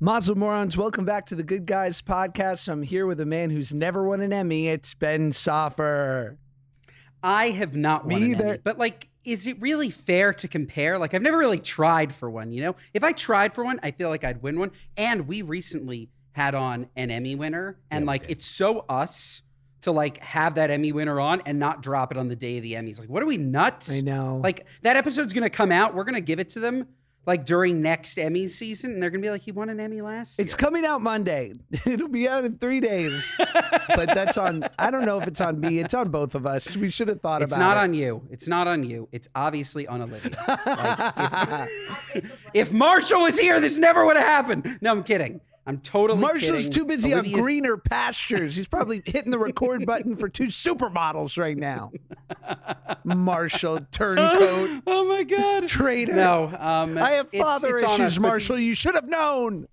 Mazel, morons. Welcome back to the Good Guys podcast. I'm here with a man who's never won an Emmy. It's Ben Soffer. I have not won an Emmy, but like, is it really fair to compare? Like, I've never really tried for one, you know? If I tried for one, I feel like I'd win one. And we recently had on an Emmy winner, and it's so us to like have that Emmy winner on and not drop it on the day of the Emmys. Like, what are we, nuts? I know. Like, that episode's going to come out. We're going to give it to them like during next Emmy season, and they're gonna be like, he won an Emmy last year. It's coming out Monday. It'll be out in 3 days. But that's on, I don't know if it's on me. It's on both of us. We should have thought about it. It's not on you. It's not on you. It's obviously on Olivia. Like, if Marshall was here, this never would have happened. No, I'm kidding. I'm totally Marshall's kidding. too busy on greener pastures. He's probably hitting the record button for 2 supermodels right now. Marshall, turncoat. Oh my God. Traitor. No. I have father issues, Marshall. You should have known.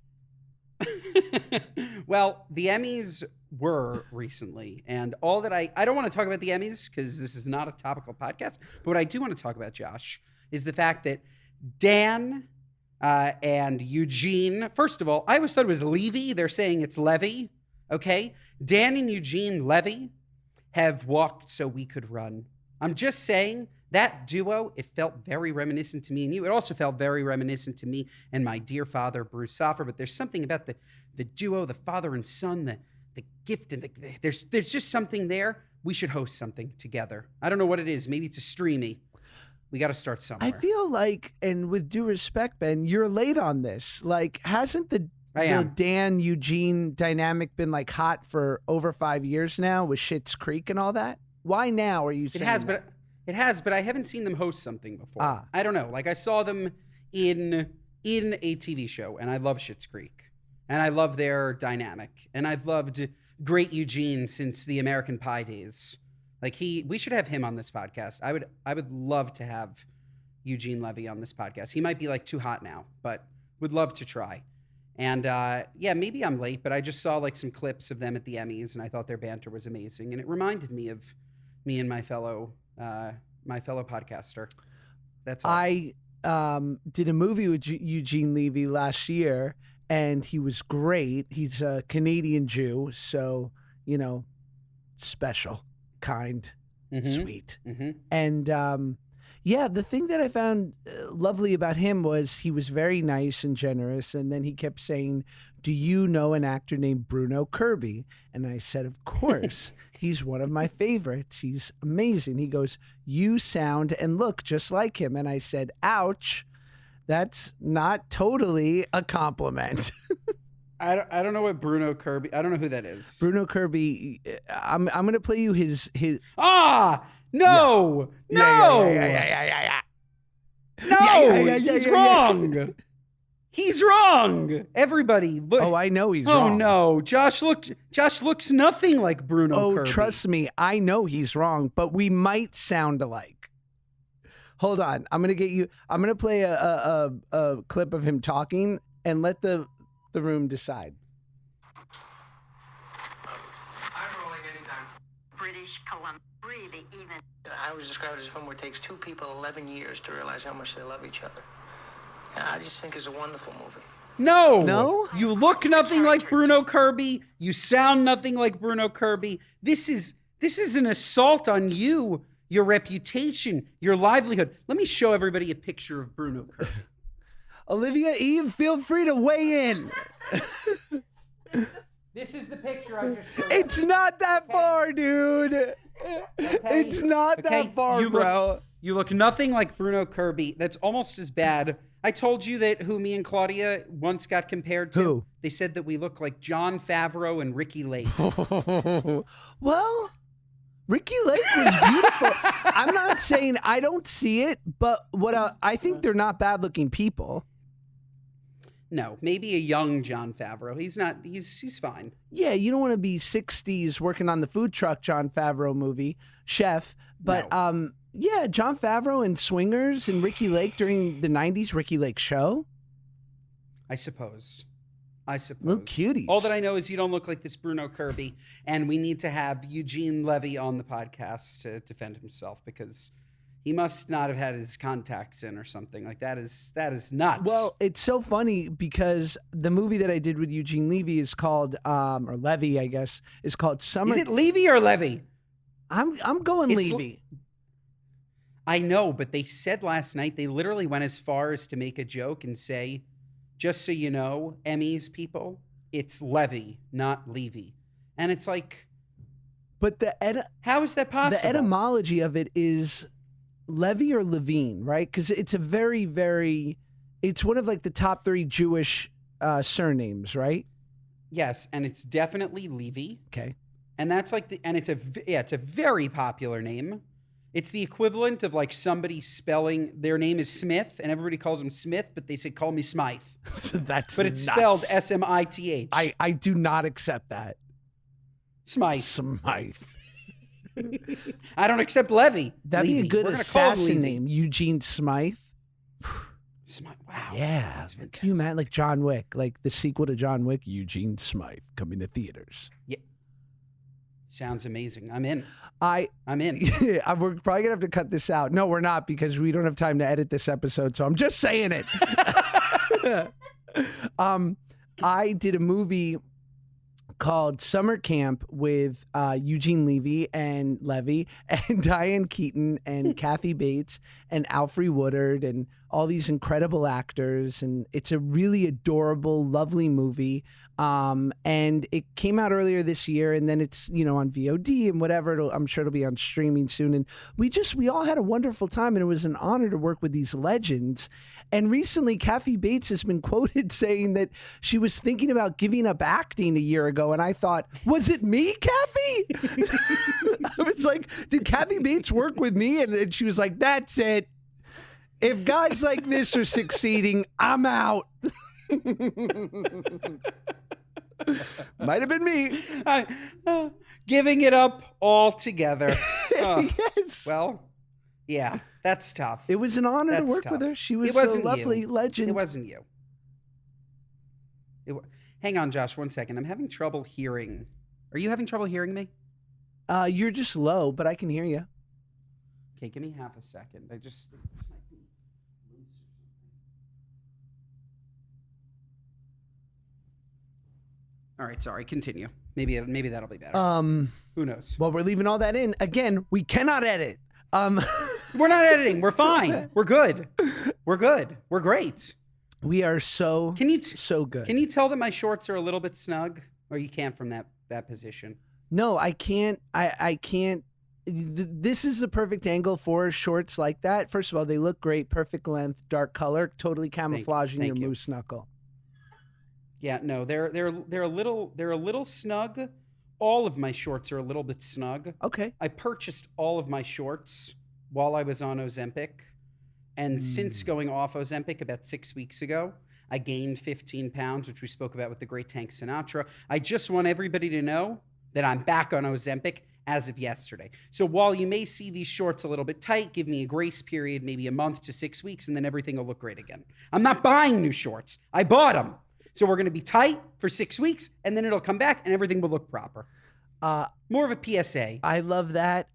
Well, the Emmys were recently, and all that I don't want to talk about the Emmys because this is not a topical podcast, but what I do want to talk about, Josh, is the fact that Dan and Eugene, first of all, I always thought it was Levy. They're saying it's Levy, okay? Dan and Eugene Levy have walked so we could run. I'm just saying that duo, it felt very reminiscent to me and you. It also felt very reminiscent to me and my dear father, Bruce Soffer. But there's something about the duo, the father and son, the gift, and there's just something there. We should host something together. I don't know what it is. Maybe it's a streamy. We got to start somewhere. I feel like, and with due respect, Ben, you're late on this. Like, hasn't the Dan Eugene dynamic been like hot for over 5 years now with Schitt's Creek and all that? Why now are you saying that? It has, but I haven't seen them host something before. I don't know. Like, I saw them in a TV show, and I love Schitt's Creek, and I love their dynamic, and I've loved Great Eugene since the American Pie days. Like, we should have him on this podcast. I would love to have Eugene Levy on this podcast. He might be like too hot now, but would love to try. And yeah, maybe I'm late, but I just saw like some clips of them at the Emmys, and I thought their banter was amazing, and it reminded me of me and my fellow podcaster. That's all. I did a movie with Eugene Levy last year, and he was great. He's a Canadian Jew, so you know, special. Kind, sweet. And yeah, the thing that I found lovely about him was he was very nice and generous. And then he kept saying, do you know an actor named Bruno Kirby? And I said, of course. He's one of my favorites. He's amazing. He goes, you sound and look just like him. And I said, ouch, that's not totally a compliment. I don't know what Bruno Kirby. I don't know who that is. Bruno Kirby. I'm gonna play you his. No. No. Yeah. No. He's wrong. He's wrong. Everybody look. Oh, I know he's wrong. Oh no, Josh looks nothing like Bruno Kirby. Oh, trust me, I know he's wrong, but we might sound alike. Hold on, I'm gonna play a clip of him talking and let the room decide. I'm rolling anytime. British Columbia, really even. I always describe it as a film where it takes 2 people 11 years to realize how much they love each other. I just think it's a wonderful movie. No. You look nothing like Bruno Kirby. You sound nothing like Bruno Kirby. This is an assault on you, your reputation, your livelihood. Let me show everybody a picture of Bruno Kirby. Olivia, Eve, feel free to weigh in. This is the picture I just showed. It's not that far, dude. Okay. It's not that far, bro. You look nothing like Bruno Kirby. That's almost as bad. I told you that who me and Claudia once got compared to. Who? They said that we look like Jon Favreau and Ricky Lake. Well, Ricky Lake was beautiful. I'm not saying I don't see it, but I think they're not bad-looking people. No, maybe a young Jon Favreau. He's not. He's fine. Yeah, you don't want to be 60s working on the food truck Jon Favreau movie, chef. But No. Yeah, Jon Favreau and Swingers and Ricky Lake during the 90s Ricky Lake show. I suppose. Little cuties. All that I know is you don't look like this Bruno Kirby, and we need to have Eugene Levy on the podcast to defend himself because He must not have had his contacts in or something. Like that is nuts. Well, it's so funny because the movie that I did with Eugene Levy is called, or Levy, I guess, is called Summer. Is it Levy or Levy? I'm going It's Levy. I know, but they said last night, they literally went as far as to make a joke and say, just so you know, Emmys people, it's Levy, not Levy. And it's like, But how is that possible? the etymology of it is Levy or Levine, right? Because it's a very, very, it's one of like the top 3 Jewish surnames, right? Yes, and it's definitely Levy. Okay. And that's like it's a very popular name. It's the equivalent of like somebody spelling their name is Smith and everybody calls him Smith, but they say call me Smythe. But it's spelled Smith. I do not accept that. Smythe. I don't accept Levy. That'd be a Levy. good We're gonna call him assassin Levy. name, Eugene Smythe. Smythe. Wow. Yeah. That's Can you imagine, like John Wick, like the sequel to John Wick, Eugene Smythe coming to theaters. Yeah. Sounds amazing. I'm in. I'm in. We're probably gonna have to cut this out. No, we're not, because we don't have time to edit this episode. So I'm just saying it. I did a movie called Summer Camp with Eugene Levy and Levy and Diane Keaton and Kathy Bates and Alfre Woodard and all these incredible actors. And it's a really adorable, lovely movie. And it came out earlier this year, and then it's, on VOD and whatever. I'm sure it'll be on streaming soon. And we all had a wonderful time, and it was an honor to work with these legends. And recently, Kathy Bates has been quoted saying that she was thinking about giving up acting a year ago. And I thought, was it me, Kathy? I was like, did Kathy Bates work with me? And she was like, that's it. If guys like this are succeeding, I'm out. Might have been me. Giving it up altogether. Yes. Well, yeah, that's tough. It was an honor to work with her. She was a lovely legend. It wasn't you. Hang on, Josh, 1 second. I'm having trouble hearing. Are you having trouble hearing me? You're just low, but I can hear you. Okay, give me half a second. All right, sorry. Continue. Maybe that'll be better. Who knows? Well, we're leaving all that in. Again, we cannot edit. We're not editing. We're fine. We're good. We're good. We're great. We are so so good. Can you tell that my shorts are a little bit snug, or you can't from that position? No, I can't. I can't. This is the perfect angle for shorts like that. First of all, they look great, perfect length, dark color, totally camouflaging your moose knuckle. Yeah, no, they're a little snug. All of my shorts are a little bit snug. Okay. I purchased all of my shorts while I was on Ozempic, and since going off Ozempic about 6 weeks ago, I gained 15 pounds, which we spoke about with the great Tank Sinatra. I just want everybody to know that I'm back on Ozempic as of yesterday. So while you may see these shorts a little bit tight, give me a grace period, maybe a month to 6 weeks, and then everything will look great again. I'm not buying new shorts. I bought them. So we're going to be tight for 6 weeks, and then it'll come back, and everything will look proper. More of a PSA. I love that.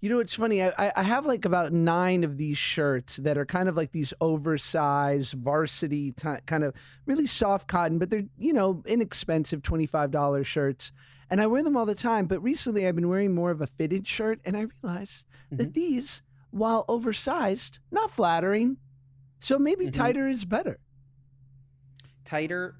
It's funny. I have like about 9 of these shirts that are kind of like these oversized varsity kind of really soft cotton, but they're, inexpensive $25 shirts. And I wear them all the time. But recently I've been wearing more of a fitted shirt, and I realized that these, while oversized, not flattering. So maybe tighter is better. Tighter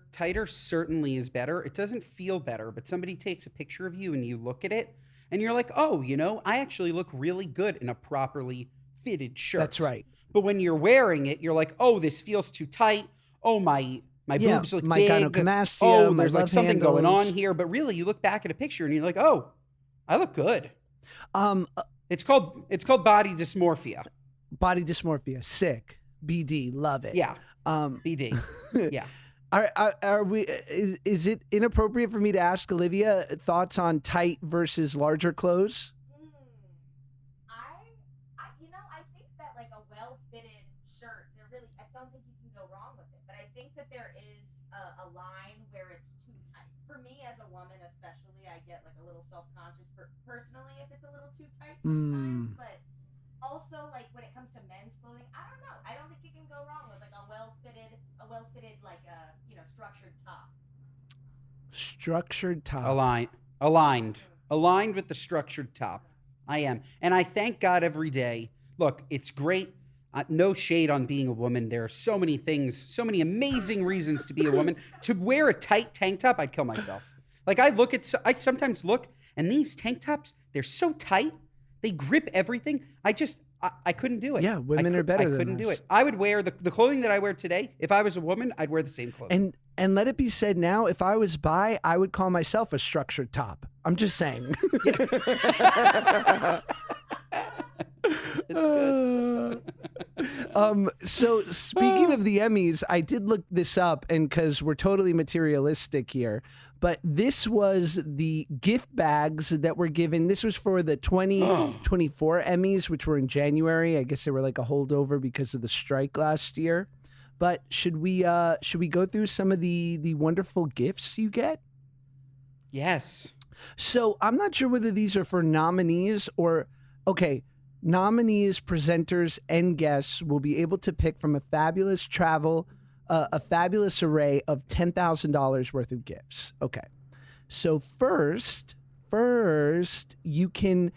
certainly is better. It doesn't feel better, but somebody takes a picture of you and you look at it and you're like, oh, I actually look really good in a properly fitted shirt. That's right. But when you're wearing it, you're like, oh, this feels too tight. Oh, my boobs look my big. gynecomastia, Oh, my there's like love something handles. going on here. But really, you look back at a picture and you're like, oh, I look good. It's called body dysmorphia. Body dysmorphia. Sick. BD. Love it. Yeah. BD. Yeah. Are we? Is it inappropriate for me to ask Olivia thoughts on tight versus larger clothes? I think that like a well-fitted shirt, I don't think you can go wrong with it. But I think that there is a line where it's too tight. For me, as a woman, especially, I get like a little self-conscious personally if it's a little too tight sometimes. But also, like, when it comes to men's clothing, I don't know. I don't think you can go wrong with like a well-fitted, like a structured top. Structured top. Aligned with the structured top. I am, and I thank God every day. Look, it's great. No shade on being a woman. There are so many things, so many amazing reasons to be a woman. To wear a tight tank top, I'd kill myself. Like I sometimes look, and these tank tops, they're so tight, they grip everything. I couldn't do it. Yeah, women are better than I couldn't do us. it. I would wear the clothing that I wear today. If I was a woman, I'd wear the same clothing. And let it be said now, if I was bi, I would call myself a structured top. I'm just saying. It's good. So speaking of the Emmys, I did look this up, and because we're totally materialistic here, but this was the gift bags that were given. This was for the 2024 Emmys, which were in January. I guess they were like a holdover because of the strike last year. But should we go through some of the wonderful gifts you get? Yes. So I'm not sure whether these are for nominees or nominees, presenters, and guests will be able to pick from a fabulous array of $10,000 worth of gifts. Okay. So first you can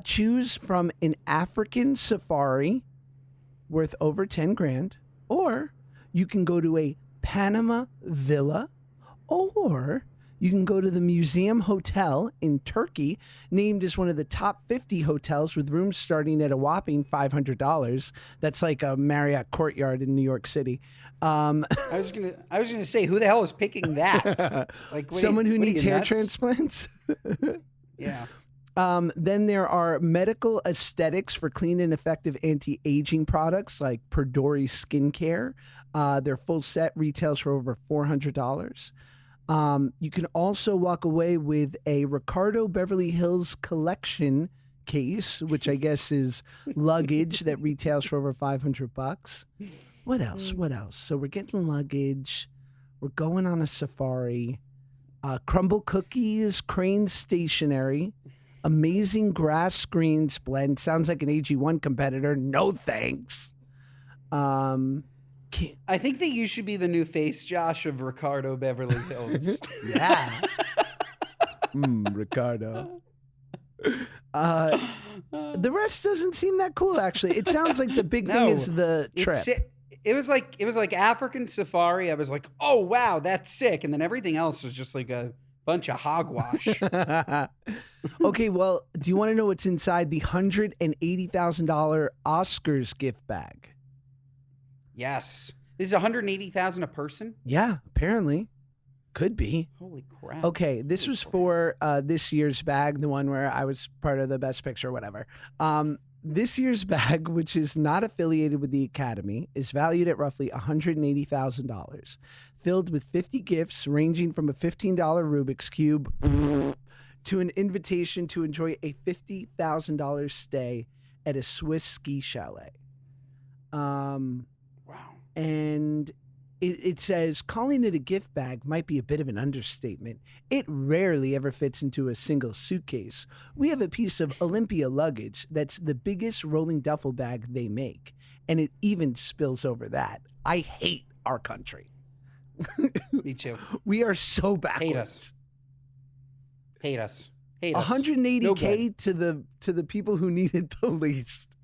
choose from an African safari worth over 10 grand, or you can go to a Panama villa, or you can go to the Museum Hotel in Turkey, named as one of the top 50 hotels with rooms starting at a whopping $500. That's like a Marriott Courtyard in New York City. I was gonna say, who the hell is picking that? Like someone who needs hair nuts? transplants. Yeah. Then there are medical aesthetics for clean and effective anti-aging products like Perdori Skincare. Their full set retails for over $400. You can also walk away with a Ricardo Beverly Hills collection case, which I guess is luggage that retails for over $500. What else? So we're getting luggage. We're going on a safari. Crumble cookies, Crane stationery, amazing grass screens blend. Sounds like an AG1 competitor. No thanks. I think that you should be the new face, Josh, of Ricardo Beverly Hills. Yeah. Ricardo. The rest doesn't seem that cool, actually. It sounds like the big thing is the trip. It was like African safari. I was like, oh wow, that's sick. And then everything else was just like a bunch of hogwash. Okay, well, do you want to know what's inside the $180,000 Oscars gift bag? Yes. This is $180,000 a person? Yeah, apparently. Could be. Holy crap. Okay, this was for this year's bag, the one where I was part of the Best Picture or whatever. This year's bag, which is not affiliated with the Academy, is valued at roughly $180,000, filled with 50 gifts ranging from a $15 Rubik's Cube to an invitation to enjoy a $50,000 stay at a Swiss ski chalet. Wow. And it says calling it a gift bag might be a bit of an understatement. It rarely ever fits into a single suitcase. We have a piece of Olympia luggage that's the biggest rolling duffel bag they make, and it even spills over that. I hate our country. Me too. We are so backwards. Hate us. 180K to the people who need it the least.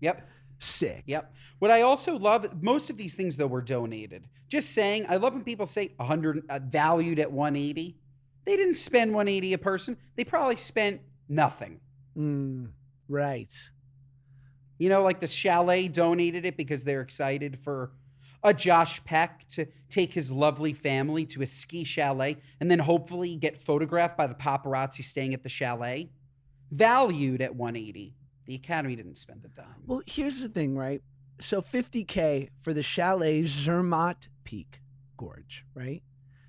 Yep. Sick. Yep. What I also love, most of these things though were donated. Just saying, I love when people say 100 valued at 180. They didn't spend 180 a person. They probably spent nothing. Right. You know, like the chalet donated it because they're excited for a Josh Peck to take his lovely family to a ski chalet and then hopefully get photographed by the paparazzi staying at the chalet. Valued at 180. The Academy didn't spend a dime. Well, here's the thing, right? So $50K for the Chalet Zermatt Peak Gorge, right?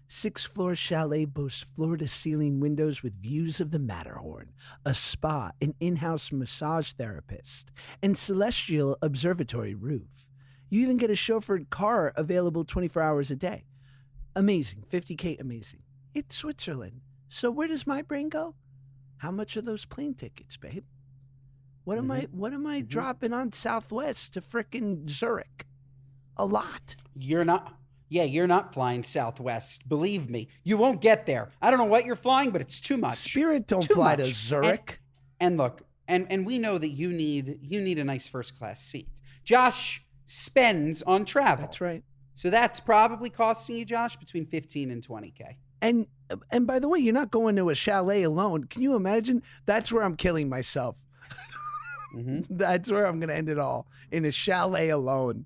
6-floor chalet boasts floor-to-ceiling windows with views of the Matterhorn, a spa, an in-house massage therapist, and celestial observatory roof. You even get a chauffeured car available 24 hours a day. Amazing. $50K, amazing. It's Switzerland. So where does my brain go? How much are those plane tickets, babe? What am I dropping on Southwest to frickin' Zurich? A lot. You're not flying Southwest. Believe me, you won't get there. I don't know what you're flying, but it's too much. Spirit don't Too fly much. to Zurich. And look, and we know that you need a nice first class seat. Josh spends on travel. That's right. So that's probably costing you, Josh, between 15 and 20K. And by the way, you're not going to a chalet alone. Can you imagine? That's where I'm killing myself. That's where I'm going to end it all, in a chalet alone.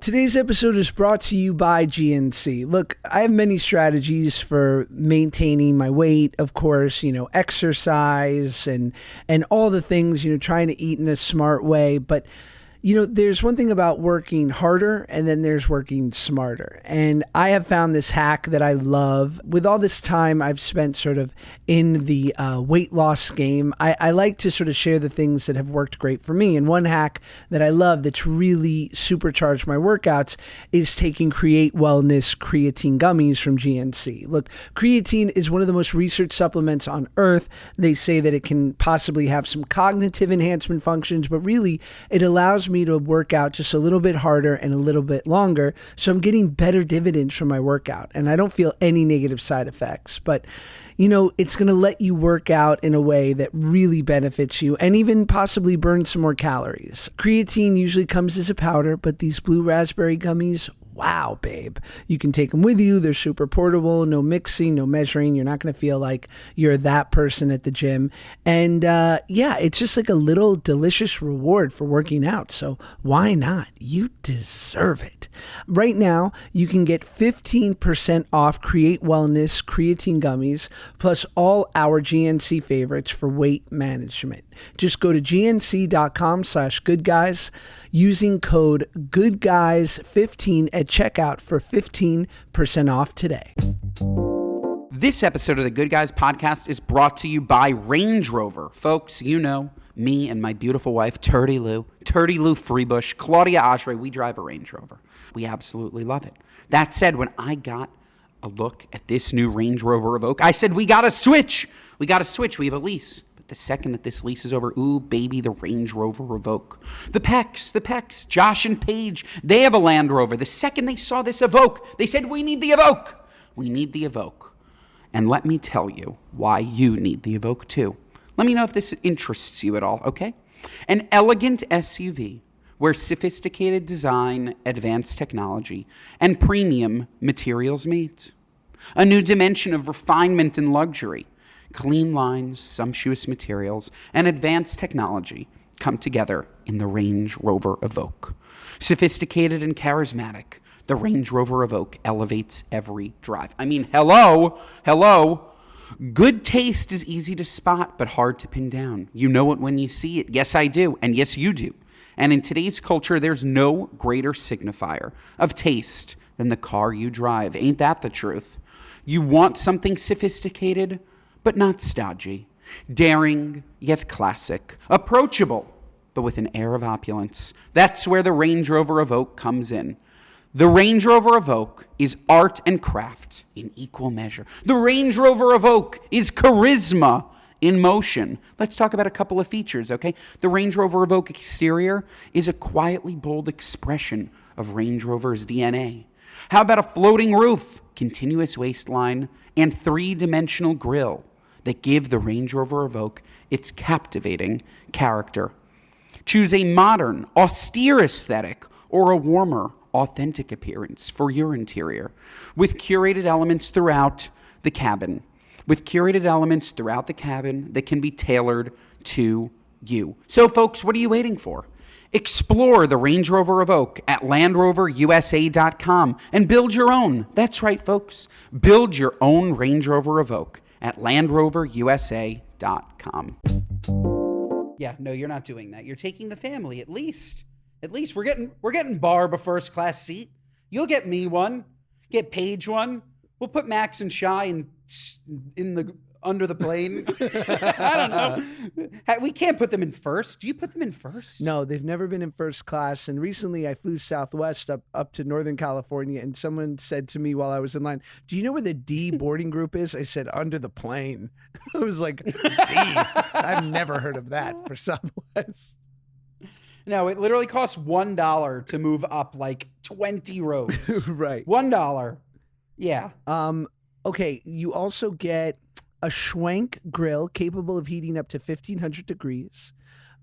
Today's episode is brought to you by GNC. Look, I have many strategies for maintaining my weight, of course, exercise and all the things, trying to eat in a smart way. But there's one thing about working harder and then there's working smarter. And I have found this hack that I love. With all this time I've spent sort of in the weight loss game, I like to sort of share the things that have worked great for me. And one hack that I love that's really supercharged my workouts is taking Create Wellness creatine gummies from GNC. Look, creatine is one of the most researched supplements on earth. They say that it can possibly have some cognitive enhancement functions, but really it allows me to work out just a little bit harder and a little bit longer. So I'm getting better dividends from my workout and I don't feel any negative side effects. But it's going to let you work out in a way that really benefits you and even possibly burn some more calories. Creatine usually comes as a powder, but these blue raspberry gummies, wow, babe. You can take them with you. They're super portable, no mixing, no measuring. You're not going to feel like you're that person at the gym. And it's just like a little delicious reward for working out. So why not? You deserve it. Right now, you can get 15% off Create Wellness creatine gummies, plus all our GNC favorites for weight management. Just go to gnc.com/goodguys using code GOODGUYS15 at checkout for 15% off today. This episode of the Good Guys podcast is brought to you by Range Rover. Folks, me and my beautiful wife, Turdy Lou Freebush, Claudia Ashray, we drive a Range Rover. We absolutely love it. That said, when I got a look at this new Range Rover Evoque, I said, we got to switch. We have a lease. But the second that this lease is over, ooh, baby, the Range Rover Evoque. The Pecks, Josh and Paige, they have a Land Rover. The second they saw this Evoque, they said, we need the Evoque. We need the Evoque. And let me tell you why you need the Evoque too. Let me know if this interests you at all, okay? An elegant SUV where sophisticated design, advanced technology, and premium materials meet. A new dimension of refinement and luxury. Clean lines, sumptuous materials, and advanced technology come together in the Range Rover Evoque. Sophisticated and charismatic, the Range Rover Evoque elevates every drive. I mean, hello. Good taste is easy to spot, but hard to pin down. You know it when you see it. Yes, I do. And yes, you do. And in today's culture, there's no greater signifier of taste than the car you drive. Ain't that the truth? You want something sophisticated, but not stodgy. Daring, yet classic. Approachable, but with an air of opulence. That's where the Range Rover Evoque comes in. The Range Rover Evoque is art and craft in equal measure. The Range Rover Evoque is charisma in motion. Let's talk about a couple of features, okay? The Range Rover Evoque exterior is a quietly bold expression of Range Rover's DNA. How about a floating roof, continuous waistline, and three-dimensional grille that give the Range Rover Evoque its captivating character? Choose a modern, austere aesthetic or a warmer, authentic appearance for your interior with curated elements throughout the cabin. That can be tailored to you. So folks, what are you waiting for? Explore the Range Rover Evoque at LandRoverUSA.com and build your own. That's right, folks. Build your own Range Rover Evoque at LandRoverUSA.com. Yeah, no, you're not doing that. You're taking the family, at least. At least we're getting Barb a first class seat. You'll get me one. Get Paige one. We'll put Max and Shy in the under the plane. I don't know. We can't put them in first. Do you put them in first? No, they've never been in first class. And recently I flew Southwest up to Northern California, and someone said to me while I was in line, "Do you know where the D boarding group is?" I said, "Under the plane." I was like, D? I've never heard of that for Southwest. No, it literally costs $1 to move up like 20 rows. Right. $1. Yeah. Okay, you also get a Schwenk grill capable of heating up to 1,500 degrees,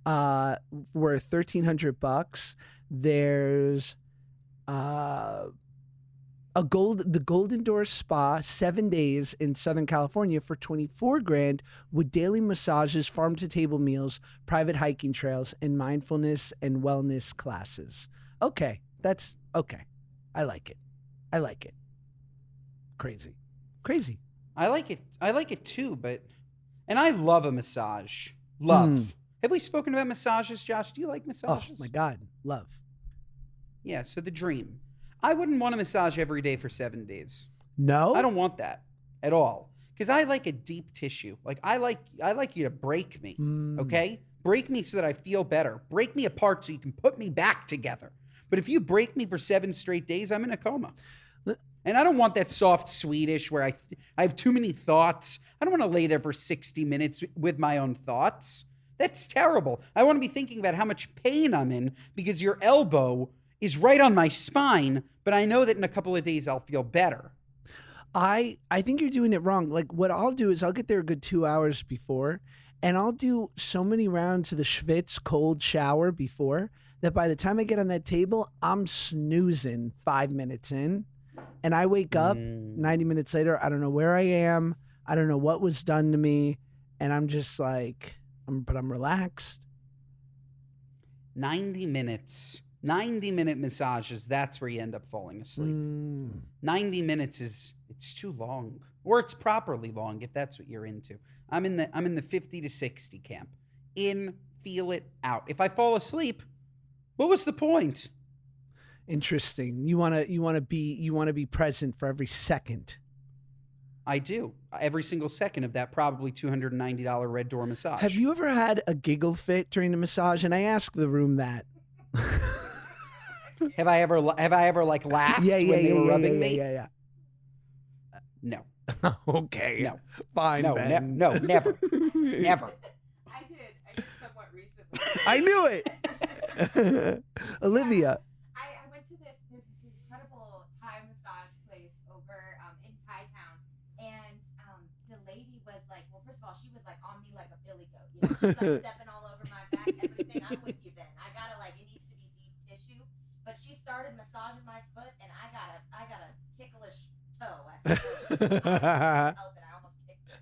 worth $1,300. There's the Golden Door Spa, 7 days in Southern California for $24,000 with daily massages, farm to table meals, private hiking trails, and mindfulness and wellness classes. Okay, that's okay. I like it. I like it. Crazy. I like it too, and I love a massage. Love. Have we spoken about massages, Josh? Do you like massages? Oh my God, love. Yeah, so the dream. I wouldn't want a massage every day for 7 days. No? I don't want that at all. Because I like a deep tissue. Like I like you to break me. Okay? Break me so that I feel better. Break me apart so you can put me back together. But if you break me for 7 straight days, I'm in a coma. And I don't want that soft Swedish where I have too many thoughts. I don't want to lay there for 60 minutes with my own thoughts. That's terrible. I want to be thinking about how much pain I'm in because your elbow is right on my spine, but I know that in a couple of days I'll feel better. I think you're doing it wrong. Like what I'll do is I'll get there a good 2 hours before, and I'll do so many rounds of the Schwitz cold shower before that by the time I get on that table, I'm snoozing 5 minutes in, and I wake up 90 minutes later. I don't know where I am. I don't know what was done to me, and I'm just like, but I'm relaxed. 90-minute massages, that's where you end up falling asleep. 90 minutes it's too long. Or it's properly long if that's what you're into. I'm in the 50 to 60 camp. Feel it out. If I fall asleep, what was the point? Interesting. You want to be present for every second. I do. Every single second of that probably $290 Red Door massage. Have you ever had a giggle fit during the massage? And I asked the room that. Have I ever like laughed when they were rubbing me? Yeah. No. Okay. No. Fine. No. Ben. No. Never. Never. I did somewhat recently. I knew it. Olivia. I went to there's this incredible Thai massage place over in Thai town, and the lady was like, well, first of all, she was like on me like a billy goat. You know, she's like stepping all over my back, everything. I'm with you, Ben. I gotta it needs to be deep tissue. But she started massaging my foot, and I got a ticklish toe. I said, help it. I almost kicked it.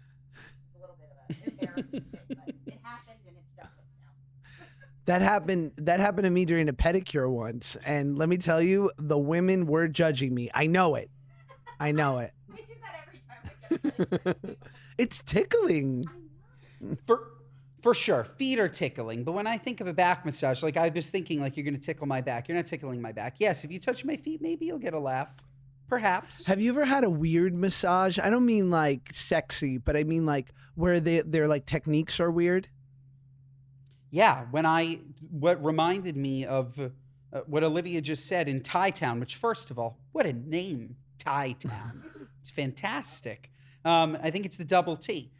It's a little bit of an embarrassing thing, but it happened, and it's done with now. That happened to me during a pedicure once, and let me tell you, the women were judging me. I know it. I do that every time I get a pedicure. It's tickling. For sure, feet are tickling. But when I think of a back massage, like I was thinking, like you're going to tickle my back. You're not tickling my back. Yes, if you touch my feet, maybe you'll get a laugh. Perhaps. Have you ever had a weird massage? I don't mean like sexy, but I mean like where their like techniques are weird. Yeah, what reminded me of what Olivia just said in Thai Town, which first of all, what a name, Thai Town. It's fantastic. I think it's the double T.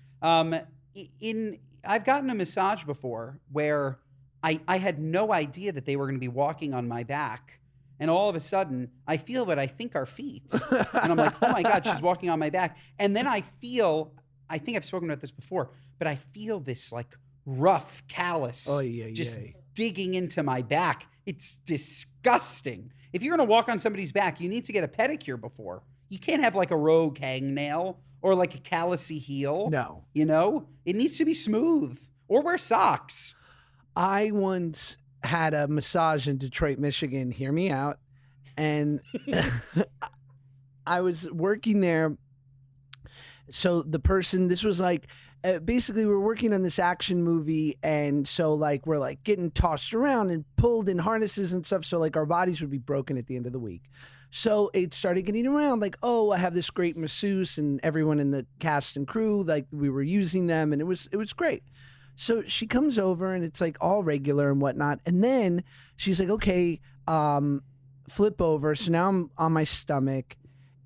I've gotten a massage before where I had no idea that they were going to be walking on my back. And all of a sudden, I feel what I think are feet. And I'm like, oh my God, she's walking on my back. And then I think I've spoken about this before, but I feel this like rough callus just digging into my back. It's disgusting. If you're going to walk on somebody's back, you need to get a pedicure before. You can't have like a rogue hangnail or like a callousy heel. No. You know? It needs to be smooth. Or wear socks. I once had a massage in Detroit, Michigan. Hear me out. And I was working there. So the person, this was like, basically we're working on this action movie. And so like, we're like getting tossed around and pulled in harnesses and stuff. So like our bodies would be broken at the end of the week. So it started getting around like, oh, I have this great masseuse, and everyone in the cast and crew, like we were using them, and it was great. So she comes over and it's like all regular and whatnot. And then she's like, okay, flip over. So now I'm on my stomach.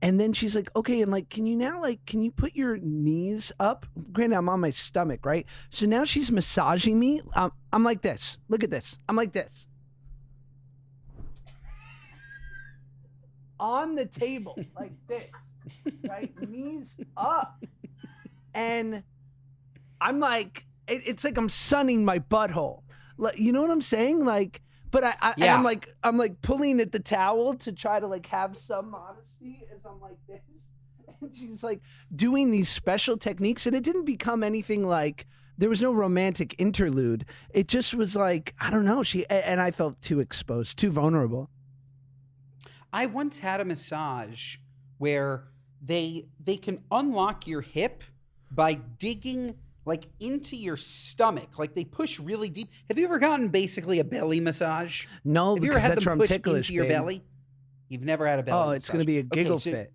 And then she's like, okay, and like, can you put your knees up? Granted, I'm on my stomach, right? So now she's massaging me. I'm like this. Look at this. I'm like this. On the table, like this, right? Knees up. And I'm like, it's like I'm sunning my butthole. Like, you know what I'm saying? Like, but and I'm like pulling at the towel to try to like have some modesty as I'm like this. And she's like doing these special techniques, and it didn't become anything like, there was no romantic interlude. It just was like, I don't know. And I felt too exposed, too vulnerable. I once had a massage where they can unlock your hip by digging like into your stomach. Like they push really deep. Have you ever gotten basically a belly massage? No, Have you ever had that's them where I'm push ticklish, into your babe. belly? You've never had a belly massage. It's going to be a giggle fit.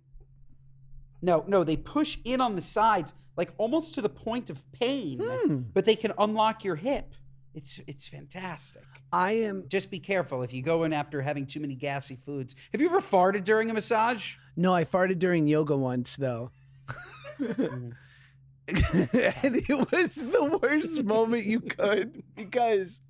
No, they push in on the sides, like almost to the point of pain, but they can unlock your hip. It's fantastic. Just be careful if you go in after having too many gassy foods. Have you ever farted during a massage? No, I farted during yoga once though. And it was the worst moment you could, because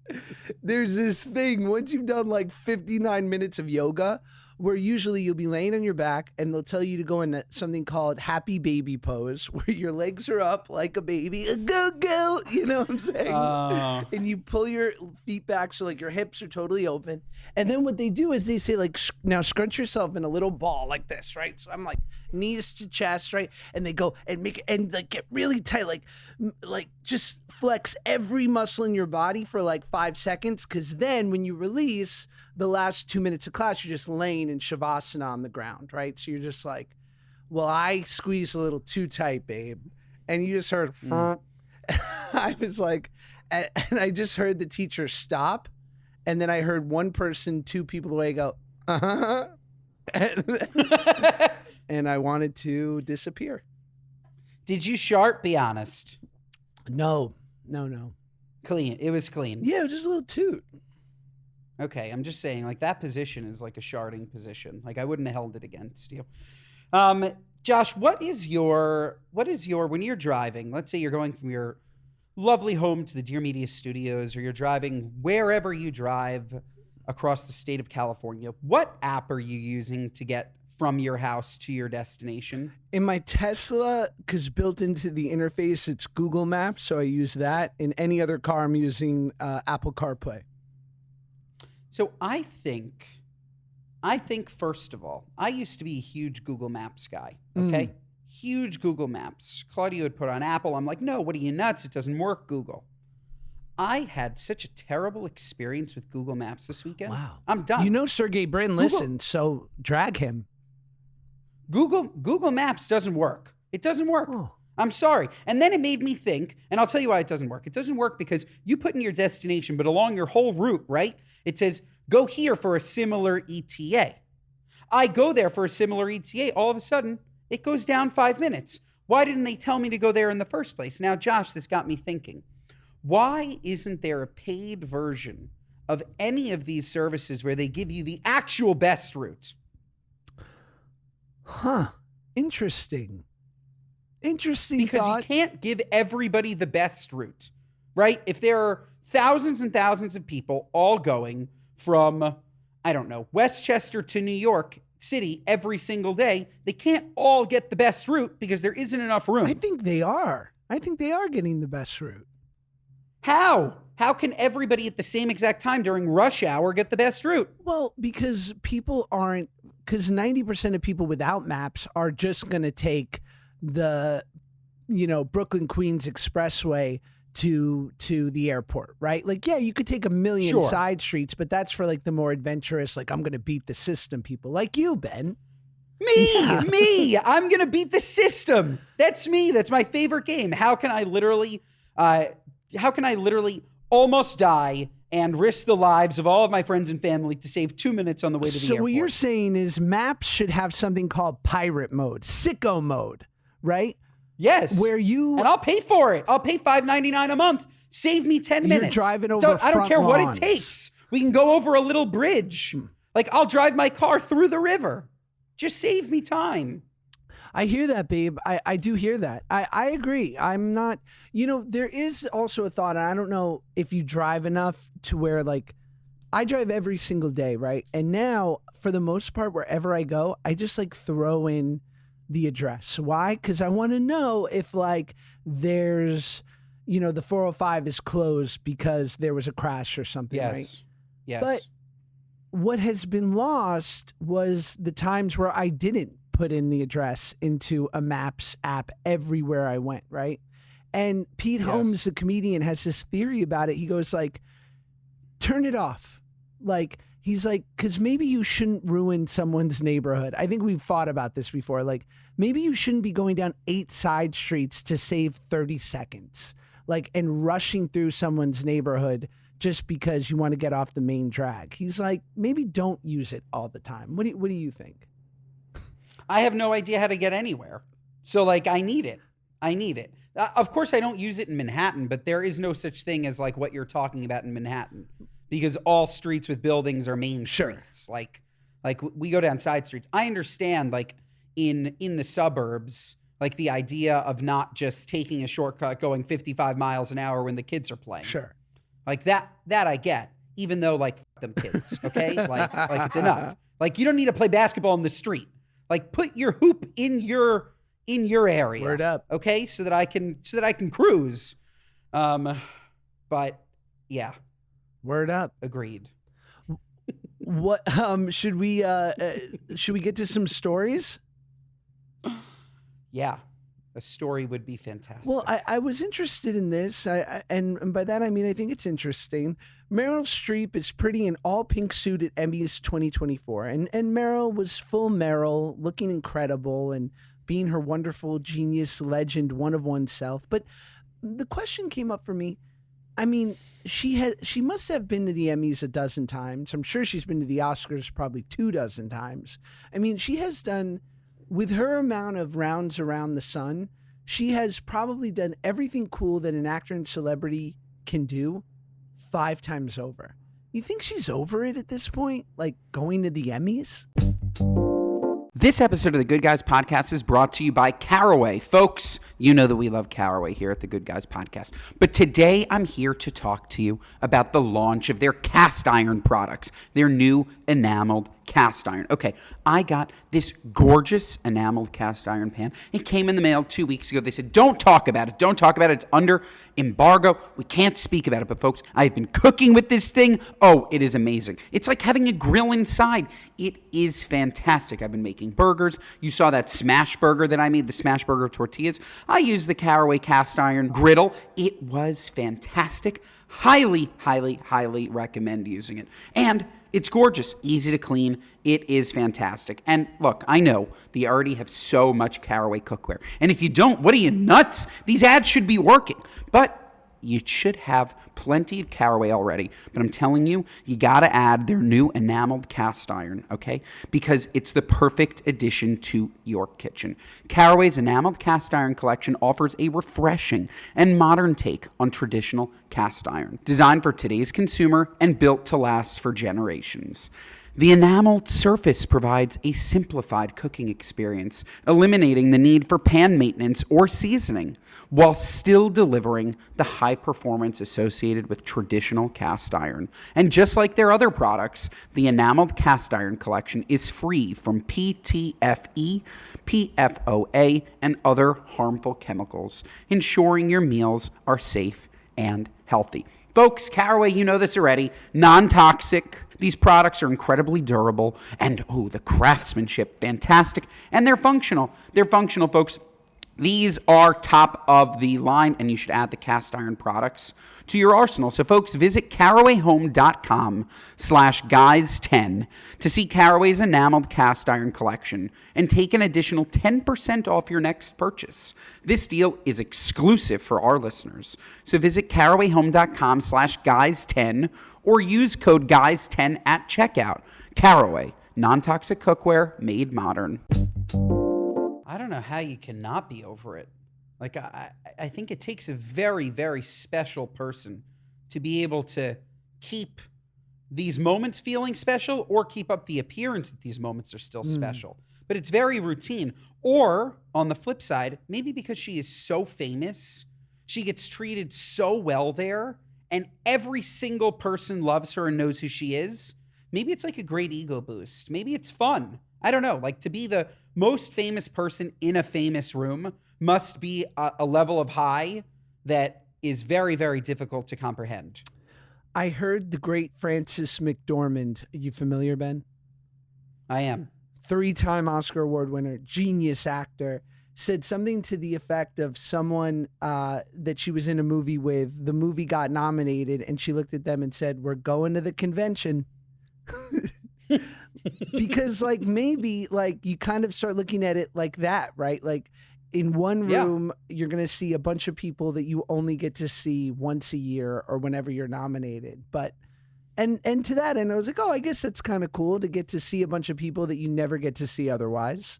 there's this thing, once you've done like 59 minutes of yoga, where usually you'll be laying on your back and they'll tell you to go in something called happy baby pose, where your legs are up like a baby, go, you know what I'm saying? And you pull your feet back so like your hips are totally open. And then what they do is they say like, now scrunch yourself in a little ball like this, right? So I'm like knees to chest, right? And they go and make it, and like get really tight, like just flex every muscle in your body for like 5 seconds. Cause then when you release, the last 2 minutes of class, you're just laying in shavasana on the ground, right? So you're just like, well, I squeezed a little too tight, babe. And you just heard, I was like, and I just heard the teacher stop. And then I heard one person, 2 people away go, and I wanted to disappear. Did you shart? Be honest. No. Clean. It was clean. Yeah, it was just a little toot. Okay, I'm just saying, like, that position is like a sharding position. Like, I wouldn't have held it against you. Josh, what is your, when you're driving, let's say you're going from your lovely home to the Dear Media studios, or you're driving wherever you drive across the state of California, what app are you using to get from your house to your destination? In my Tesla, because built into the interface, it's Google Maps, so I use that. In any other car, I'm using Apple CarPlay. So I think first of all, I used to be a huge Google Maps guy, okay? Huge Google Maps. Claudia would put on Apple. I'm like, no, what are you, nuts? It doesn't work, Google. I had such a terrible experience with Google Maps this weekend. Wow. I'm done. You know Sergey Brin listens, so drag him. Google Maps doesn't work. It doesn't work. Oh. I'm sorry. And then it made me think, and I'll tell you why it doesn't work. It doesn't work because you put in your destination, but along your whole route, right? It says, go here for a similar ETA. I go there for a similar ETA. All of a sudden, it goes down 5 minutes. Why didn't they tell me to go there in the first place? Now, Josh, this got me thinking. Why isn't there a paid version of any of these services where they give you the actual best route? Huh. Interesting Because thought. you can't give everybody the best route, right? If there are thousands and thousands of people all going from, I don't know, Westchester to New York City every single day, they can't all get the best route because there isn't enough room. I think they are getting the best route. How? How can everybody at the same exact time during rush hour get the best route? Well, because 90% of people without maps are just going to take the, Brooklyn Queens Expressway to the airport, right? Like, yeah, you could take a million side streets, but that's for like the more adventurous, like I'm going to beat the system people like you, Ben. Me, I'm going to beat the system. That's me. That's my favorite game. How can I literally almost die and risk the lives of all of my friends and family to save 2 minutes on the way to the So airport. what you're saying is maps should have something called pirate mode, sicko mode, right? Yes. Where you And I'll pay for it. I'll pay $5.99 a month. Save me 10 You're minutes. driving over I don't front care what lawns. it takes. We can go over a little bridge. Like, I'll drive my car through the river. Just save me time. I hear that, babe. I do hear that. I agree. I'm not, there is also a thought, and I don't know if you drive enough to where, like, I drive every single day, right? And now, for the most part, wherever I go, I just, like, throw in the address. Why? Because I want to know if, like, there's, the 405 is closed because there was a crash or something, right? Yes. But what has been lost was the times where I didn't put in the address into a Maps app everywhere I went, right? And Pete Holmes, the comedian, has this theory about it. He goes like, turn it off. Like, he's like, because maybe you shouldn't ruin someone's neighborhood. I think we've thought about this before. Like, maybe you shouldn't be going down 8 side streets to save 30 seconds, like, and rushing through someone's neighborhood just because you want to get off the main drag. He's like, maybe don't use it all the time. What do you think? I have no idea how to get anywhere. So, like, I need it. Of course, I don't use it in Manhattan, but there is no such thing as, like, what you're talking about in Manhattan, because all streets with buildings are main streets. Like we go down side streets. I understand, like, in the suburbs, like, the idea of not just taking a shortcut going 55 miles an hour when the kids are playing. Sure. Like, that I get, even though, like, f them kids, okay? like it's enough. Like, you don't need to play basketball in the street. Like, put your hoop in your area. Word up. Okay? So that I can cruise. But yeah. Word up. Agreed. What should we get to some stories? Yeah. A story would be fantastic. Well, I was interested in this, and by that I mean I think it's interesting. Merill Streep is pretty in all pink suit at Emmys 2024, and Merill was full Merill, looking incredible and being her wonderful genius legend, one of oneself. But the question came up for me. I mean, she must have been to the Emmys a dozen times. I'm sure she's been to the Oscars probably 24 times. I mean, she has done, with her amount of rounds around the sun, she has probably done everything cool that an actor and celebrity can do 5 times over. You think she's over it at this point? Like, going to the Emmys? This episode of the Good Guys Podcast is brought to you by Caraway. Folks, you know that we love Caraway here at the Good Guys Podcast. But today I'm here to talk to you about the launch of their cast iron products, their new enameled cast iron. Okay, I got this gorgeous enameled cast iron pan. It came in the mail 2 weeks ago. They said, don't talk about it. Don't talk about it. It's under embargo. We can't speak about it. But folks, I've been cooking with this thing. Oh, it is amazing. It's like having a grill inside. It is fantastic. I've been making burgers. You saw that smash burger that I made, the smash burger tortillas. I used the Caraway cast iron griddle. It was fantastic. Highly, highly, highly recommend using it. And it's gorgeous, easy to clean. It is fantastic. And look, I know that you already have so much Caraway cookware. And if you don't, what are you, nuts? These ads should be working. But you should have plenty of Caraway already. But I'm telling you, you got to add their new enameled cast iron, okay? Because it's the perfect addition to your kitchen. Caraway's enameled cast iron collection offers a refreshing and modern take on traditional cast iron, designed for today's consumer and built to last for generations. The enameled surface provides a simplified cooking experience, eliminating the need for pan maintenance or seasoning, while still delivering the high performance associated with traditional cast iron. And just like their other products, the enameled cast iron collection is free from PTFE, PFOA, and other harmful chemicals, ensuring your meals are safe and healthy. Folks, Caraway, you know this already, non-toxic. These products are incredibly durable, and the craftsmanship, fantastic, and they're functional. They're functional, folks. These are top of the line, and you should add the cast iron products to your arsenal. So, folks, visit carawayhome.com/guys10 to see Caraway's enameled cast iron collection and take an additional 10% off your next purchase. This deal is exclusive for our listeners. So visit carawayhome.com/guys10 or use code guys10 at checkout. Caraway, non-toxic cookware made modern. I don't know how you cannot be over it. Like, I think it takes a very, very special person to be able to keep these moments feeling special or keep up the appearance that these moments are still special. But it's very routine. Or, on the flip side, maybe because she is so famous, she gets treated so well there, and every single person loves her and knows who she is. Maybe it's like a great ego boost. Maybe it's fun. I don't know. Like, to be the most famous person in a famous room must be a level of high that is very, very difficult to comprehend. I heard the great Frances McDormand. Are you familiar, Ben? I am. 3-time Oscar Award winner, genius actor, said something to the effect of someone that she was in a movie with. The movie got nominated, and she looked at them and said, "We're going to the convention." Because, like, maybe, like, you kind of start looking at it like that, right? Like, in one room, you're going to see a bunch of people that you only get to see once a year or whenever you're nominated. But, and to that end, I was like, oh, I guess that's kind of cool to get to see a bunch of people that you never get to see otherwise.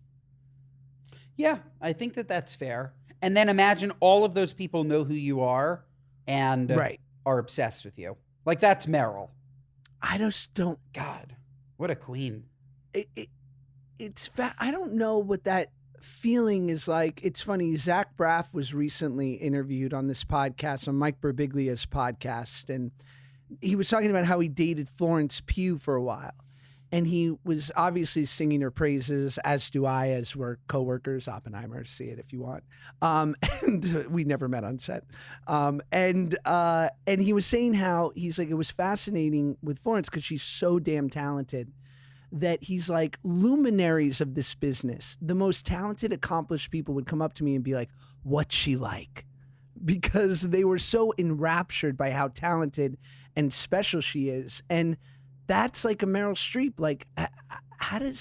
Yeah, I think that that's fair. And then imagine all of those people know who you are and are obsessed with you. Like, that's Merill. I just don't. God, what a queen. I don't know what that feeling is like. It's funny. Zach Braff was recently interviewed on this podcast, on Mike Birbiglia's podcast, and he was talking about how he dated Florence Pugh for a while. And he was obviously singing her praises, as do I, as we're coworkers. Oppenheimer, see it if you want. And we never met on set. And he was saying how he's like, it was fascinating with Florence because she's so damn talented that he's like, luminaries of this business, the most talented, accomplished people would come up to me and be like, "What's she like?" Because they were so enraptured by how talented and special she is. And that's like a Merill Streep. Like, how do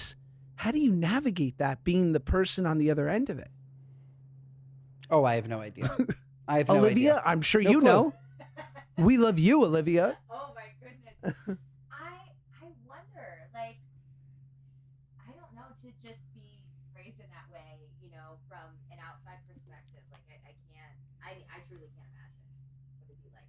you navigate that, being the person on the other end of it? Oh, I have no idea. I have no Olivia, idea. I'm sure No you clue. know. We love you, Olivia. Oh my goodness. I wonder, like, I don't know, to just be raised in that way, you know, from an outside perspective. Like, I can't, I truly can't imagine what it'd be like.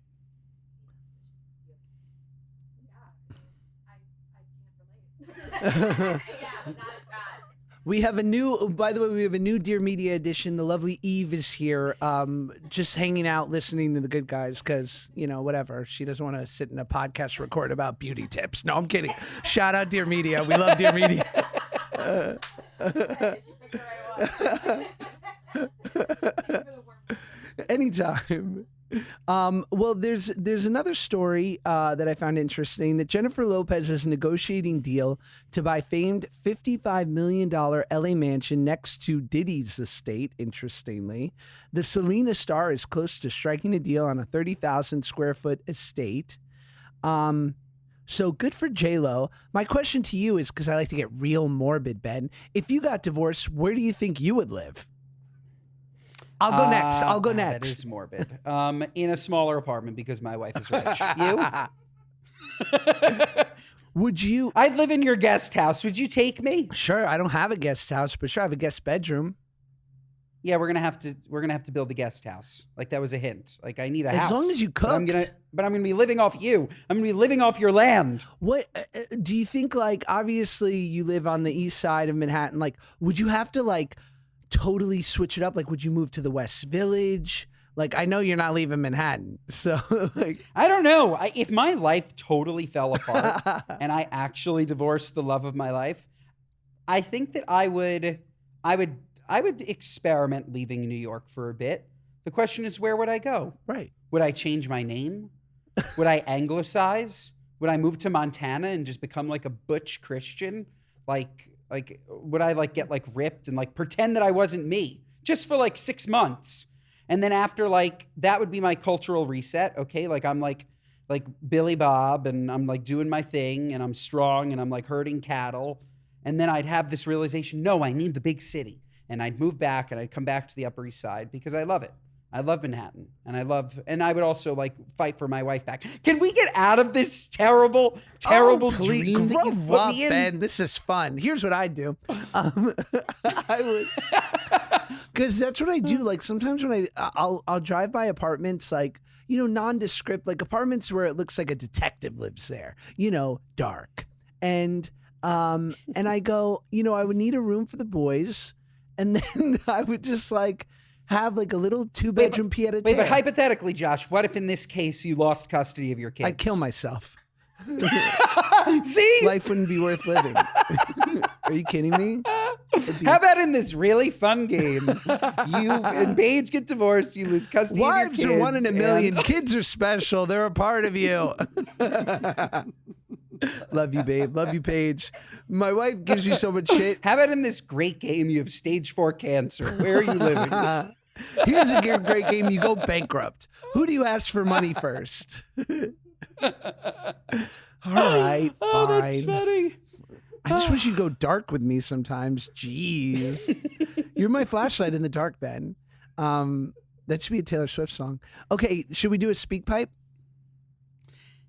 Yeah, without a doubt. We have a new, by the way, we have a new Dear Media edition. The lovely Eve is here, just hanging out, listening to the good guys because, you know, whatever. She doesn't want to sit in a podcast record about beauty tips. No, I'm kidding. Shout out Dear Media. We love Dear Media. Anytime. Well, there's another story that I found interesting, that Jennifer Lopez is negotiating deal to buy famed $55 million LA mansion next to Diddy's estate. Interestingly, the Selena star is close to striking a deal on a 30,000 square foot estate. So good for J-Lo. My question to you is, because I like to get real morbid, Ben, if you got divorced, where do you think you would live? I'll go next. That is morbid. In a smaller apartment because my wife is rich. You? Would you? I'd live in your guest house. Would you take me? Sure. I don't have a guest house, but sure, I have a guest bedroom. Yeah, we're gonna have to build a guest house. Like, that was a hint. Like, I need a house. As long as you cooked. But I'm gonna be living off you. I'm gonna be living off your land. What do you think? Like, obviously, you live on the east side of Manhattan. Like, would you have to like totally switch it up? Like, would you move to the West Village? Like, I know you're not leaving Manhattan, so like, I don't know. If my life totally fell apart and I actually divorced the love of my life, I think that I would experiment leaving New York for a bit. The question is, where would I go? right. Would I change my name? Would I anglicize? Would I move to Montana and just become like a butch Christian? Like would I like get like ripped and like pretend that I wasn't me just for like 6 months. And then after like, that would be my cultural reset. Okay. Like I'm like Billy Bob and I'm like doing my thing and I'm strong and I'm like herding cattle. And then I'd have this realization, no, I need the big city. And I'd move back and I'd come back to the Upper East Side because I love it. I love Manhattan and I would also like fight for my wife back. Can we get out of this terrible dream that you put me in? Ben, this is fun. Here's what I do. I would, because that's what I do. Like sometimes when I'll drive by apartments, like, you know, nondescript, like apartments where it looks like a detective lives there, you know, dark. And I go, you know, I would need a room for the boys. And then I would just like have like a little 2-bedroom pied a terre. Wait, but hypothetically, Josh, what if in this case you lost custody of your kids? I'd kill myself. See? Life wouldn't be worth living. Are you kidding me? How about in this really fun game, you and Paige get divorced, you lose custody of your kids. Wives are 1 in a million. Kids are special. They're a part of you. Love you, babe. Love you, Paige. My wife gives you so much shit. How about in this great game, you have stage 4 cancer? Where are you living? Here's a great game. You go bankrupt. Who do you ask for money first? All right, Oh, fine. that's funny. I just wish you'd go dark with me sometimes. Jeez. You're my flashlight in the dark, Ben. That should be a Taylor Swift song. Okay, should we do a speak pipe?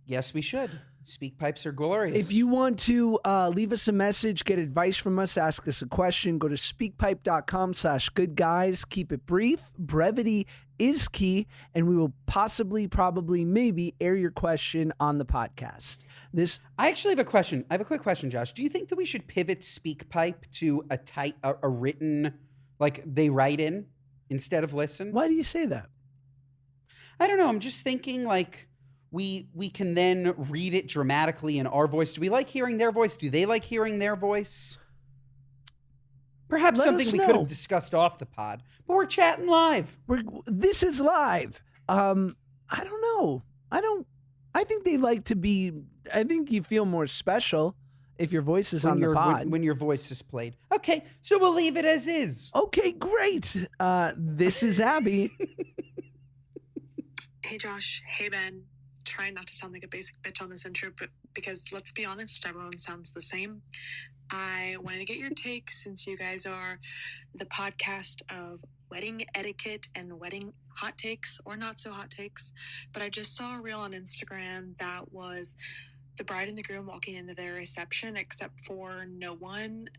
Yes, we should. Speak pipes are glorious. If you want to leave us a message, get advice from us, ask us a question, go to speakpipe.com/goodguys. Keep it brief. Brevity is key, and we will possibly, probably, maybe air your question on the podcast. I actually have a question. I have a quick question, Josh. Do you think that we should pivot SpeakPipe to a written, like they write in instead of listen? Why do you say that? I don't know. I'm just thinking like we can then read it dramatically in our voice. Do we like hearing their voice? Do they like hearing their voice? Perhaps Let something us we know. could have discussed off the pod, but we're chatting live. This is live. I don't know. I think they like to be. I think you feel more special if your voice is on the pod. When your voice is played. Okay, so we'll leave it as is. Okay, great. This is Abby. Hey Josh, hey Ben. Trying not to sound like a basic bitch on this intro, but because let's be honest, everyone sounds the same. I wanted to get your take since you guys are the podcast of wedding etiquette and wedding hot takes or not so hot takes. But I just saw a reel on Instagram that was the bride and the groom walking into their reception, except for no one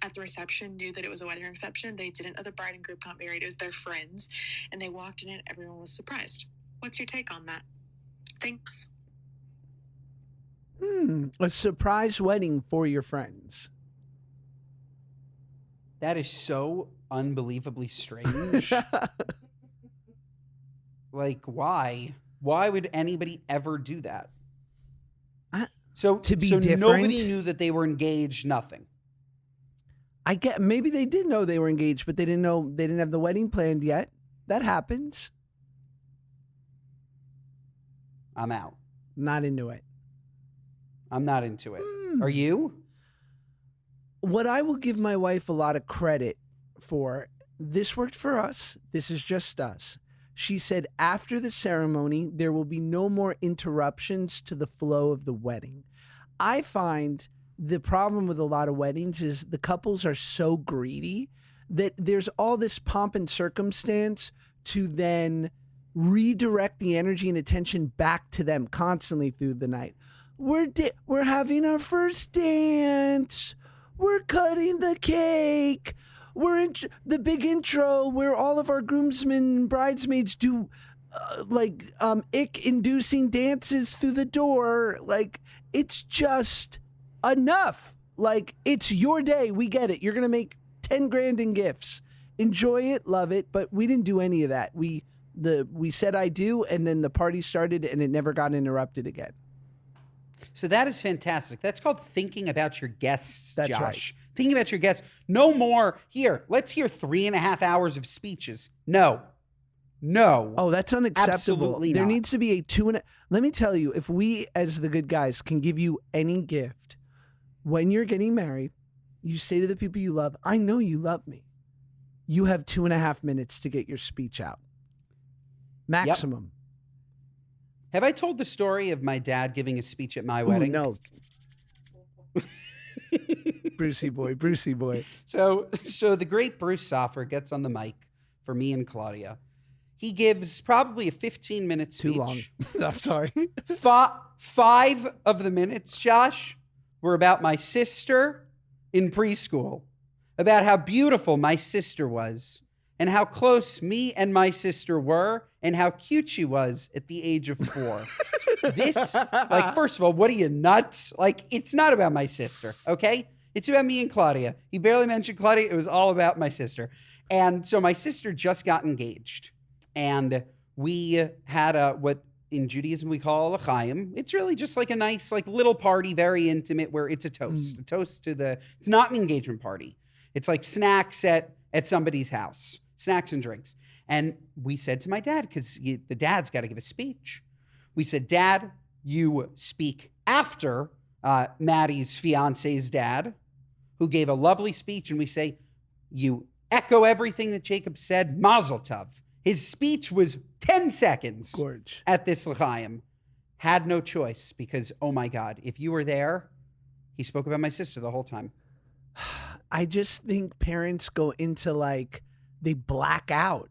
at the reception knew that it was a wedding reception. They didn't know the bride and groom got married. It was their friends. And they walked in and everyone was surprised. What's your take on that? Thanks. A surprise wedding for your friends. That is so unbelievably strange. Like, why? Why would anybody ever do that? So different? Nobody knew that they were engaged. Nothing. I get maybe they did know they were engaged, but they didn't know they didn't have the wedding planned yet. That happens. I'm out. Not into it. I'm not into it. Are you? What I will give my wife a lot of credit for, this worked for us. This is just us. She said after the ceremony, there will be no more interruptions to the flow of the wedding. I find the problem with a lot of weddings is the couples are so greedy that there's all this pomp and circumstance to then redirect the energy and attention back to them constantly through the night. We're having our first dance. We're cutting the cake. We're in the big intro where all of our groomsmen and bridesmaids do ick-inducing dances through the door. Like, it's just enough. Like, it's your day. We get it. You're going to make 10 grand in gifts. Enjoy it. Love it. But we didn't do any of that. We said I do, and then the party started, and it never got interrupted again. So that is fantastic. That's called thinking about your guests, That's Josh. right. Thinking about your guests. No more. Here, let's hear 3.5 hours of speeches. No. Oh, that's unacceptable. Absolutely There not. needs to be a 2.5. Let me tell you, if we, as the good guys, can give you any gift, when you're getting married, you say to the people you love, I know you love me. you have 2.5 minutes to get your speech out. Maximum. Have I told the story of my dad giving a speech at my wedding? No. Brucey boy. So the great Bruce Soffer gets on the mic for me and Claudia. He gives probably a 15-minute speech. Too long. I'm sorry. 5 of the minutes, Josh, were about my sister in preschool, about how beautiful my sister was, and how close me and my sister were, and how cute she was at the age of 4. This, like, first of all, what are you, nuts? Like, it's not about my sister, okay? It's about me and Claudia. He barely mentioned Claudia. It was all about my sister. And so my sister just got engaged. And we had what in Judaism we call a l'chaim. It's really just like a nice, like, little party, very intimate, where it's a toast. A toast to it's not an engagement party. It's like snacks at somebody's house. Snacks and drinks. And we said to my dad, because the dad's got to give a speech. We said, Dad, you speak after Maddie's fiance's dad, who gave a lovely speech. And we say, you echo everything that Jacob said. Mazel tov. His speech was 10 seconds Gorge. At this l'chaim. Had no choice because, oh my God, if you were there, he spoke about my sister the whole time. I just think parents go into like, they black out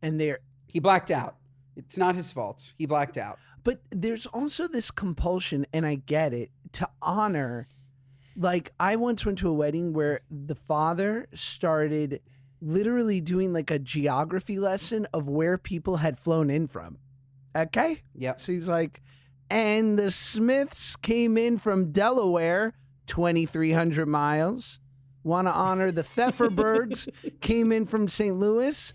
and He blacked out. It's not his fault. He blacked out. But there's also this compulsion, and I get it, to honor. Like, I once went to a wedding where the father started literally doing like a geography lesson of where people had flown in from. Okay? Yep. So he's like, and the Smiths came in from Delaware, 2,300 miles. Want to honor the Pfefferbergs, came in from St. Louis,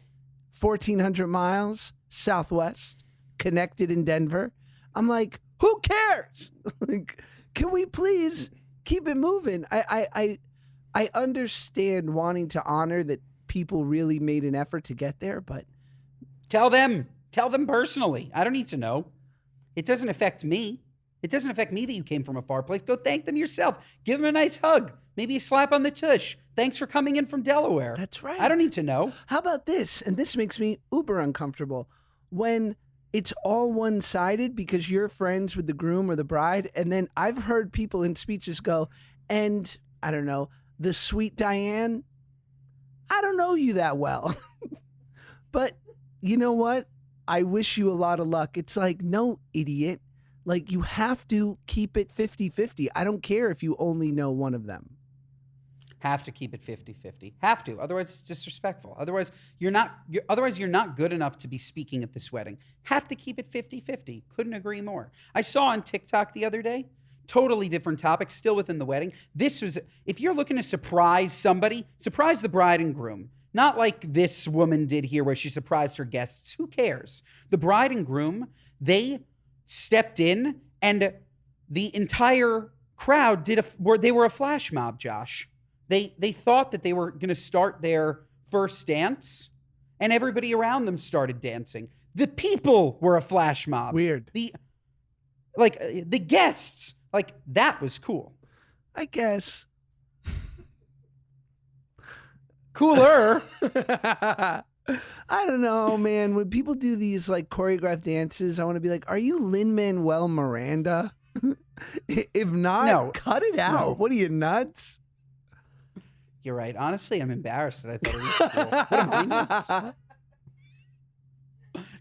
1,400 miles southwest, connected in Denver. I'm like, who cares? Like, can we please keep it moving? I understand wanting to honor that people really made an effort to get there, but tell them personally. I don't need to know. It doesn't affect me. It doesn't affect me that you came from a far place. Go thank them yourself. Give them a nice hug. Maybe a slap on the tush. Thanks for coming in from Delaware. That's right. I don't need to know. How about this? And this makes me uber uncomfortable. When it's all one-sided because you're friends with the groom or the bride, and then I've heard people in speeches go, and I don't know, the sweet Diane, I don't know you that well. But you know what? I wish you a lot of luck. It's like, no, idiot. Like, you have to keep it 50-50. I don't care if you only know one of them. Have to keep it 50-50. Have to. Otherwise, it's disrespectful. Otherwise, you're not good enough to be speaking at this wedding. Have to keep it 50-50. Couldn't agree more. I saw on TikTok the other day, totally different topic, still within the wedding. This was, if you're looking to surprise somebody, surprise the bride and groom. Not like this woman did here where she surprised her guests. Who cares? The bride and groom, they stepped in and the entire crowd they were a flash mob, Josh. They thought that they were going to start their first dance, and everybody around them started dancing. The people were a flash mob. Weird. The guests, like, that was cool. I guess. Cooler. I don't know, man. When people do these like choreographed dances, I want to be like, are you Lin-Manuel Miranda? If not, No. cut it out. No. What are you, nuts? You're right. Honestly, I'm embarrassed that I thought it was cool. What am I, nuts?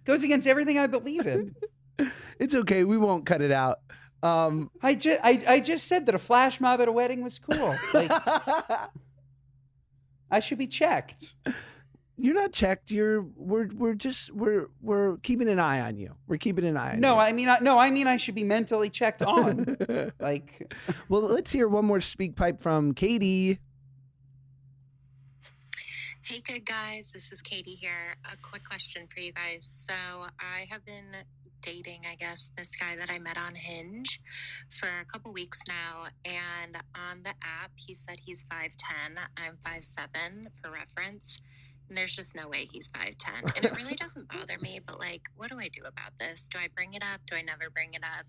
Goes against everything I believe in. It's okay. We won't cut it out. I just said that a flash mob at a wedding was cool. Like, I should be checked. You're not checked. We're keeping an eye on you. We're keeping an eye on you. I mean I should be mentally checked on. Like, well, let's hear one more speak pipe from Katie. Hey, good guys. This is Katie here. A quick question for you guys. So I have been dating, I guess, this guy that I met on Hinge for a couple weeks now. And on the app, he said he's 5'10". I'm 5'7", for reference. And there's just no way he's 5'10". And it really doesn't bother me, but, like, what do I do about this? Do I bring it up? Do I never bring it up?